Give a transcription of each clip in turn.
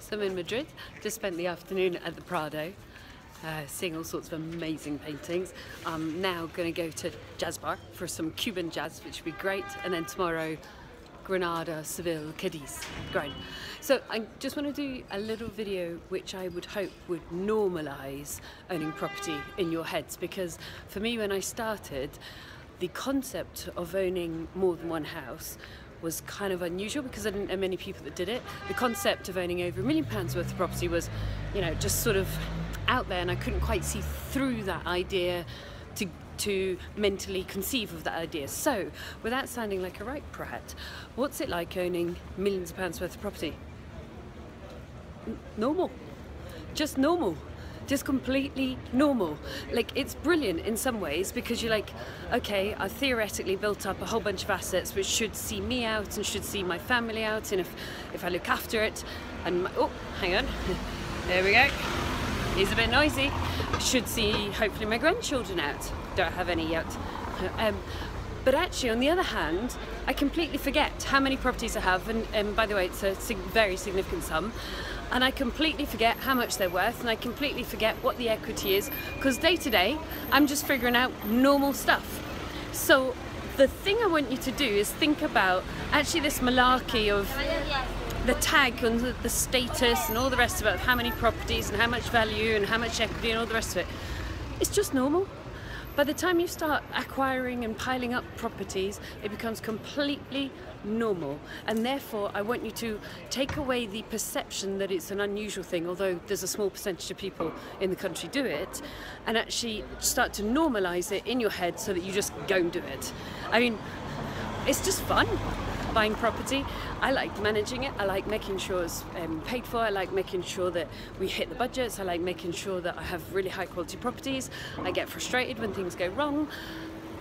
So I'm in Madrid, just spent the afternoon at the Prado, seeing all sorts of amazing paintings. I'm now going to go to jazz bar for some Cuban jazz, which would be great, and then tomorrow Granada, Seville, Cadiz. Great. So I just want to do a little video which I would hope would normalise owning property in your heads, because for me when I started, the concept of owning more than one house was kind of unusual because I didn't know many people that did it. The concept of owning over £1 million worth of property was, you know, just sort of out there, and I couldn't quite see through that idea to mentally conceive of that idea. So, without sounding like a right prat, what's it like owning millions of pounds worth of property? Normal. Just normal. Just completely normal. Like, it's brilliant in some ways because you're like, okay, I've theoretically built up a whole bunch of assets which should see me out and should see my family out, and if I look after it, and oh, hang on, there we go. He's a bit noisy. Should see hopefully my grandchildren out. Don't have any yet. But actually, on the other hand, I completely forget how many properties I have, and by the way, it's a very significant sum, and I completely forget how much they're worth, and I completely forget what the equity is, because day to day, I'm just figuring out normal stuff. So the thing I want you to do is think about actually this malarkey of the tag and the status and all the rest of it, of how many properties and how much value and how much equity and all the rest of it. It's just normal. By the time you start acquiring and piling up properties, it becomes completely normal, and therefore I want you to take away the perception that it's an unusual thing, although there's a small percentage of people in the country do it, and actually start to normalise it in your head so that you just go and do it. I mean, it's just fun. Buying property, I like managing it, I like making sure it's paid for, I like making sure that we hit the budgets, I like making sure that I have really high quality properties. I get frustrated when things go wrong,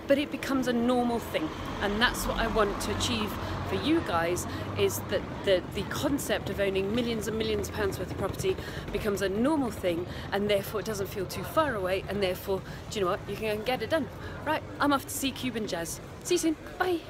but it becomes a normal thing, and that's what I want to achieve for you guys, is that the concept of owning millions and millions of pounds worth of property becomes a normal thing, and therefore it doesn't feel too far away, and therefore, do you know what, you can go and get it done. Right, I'm off to see Cuban jazz. See you soon, bye.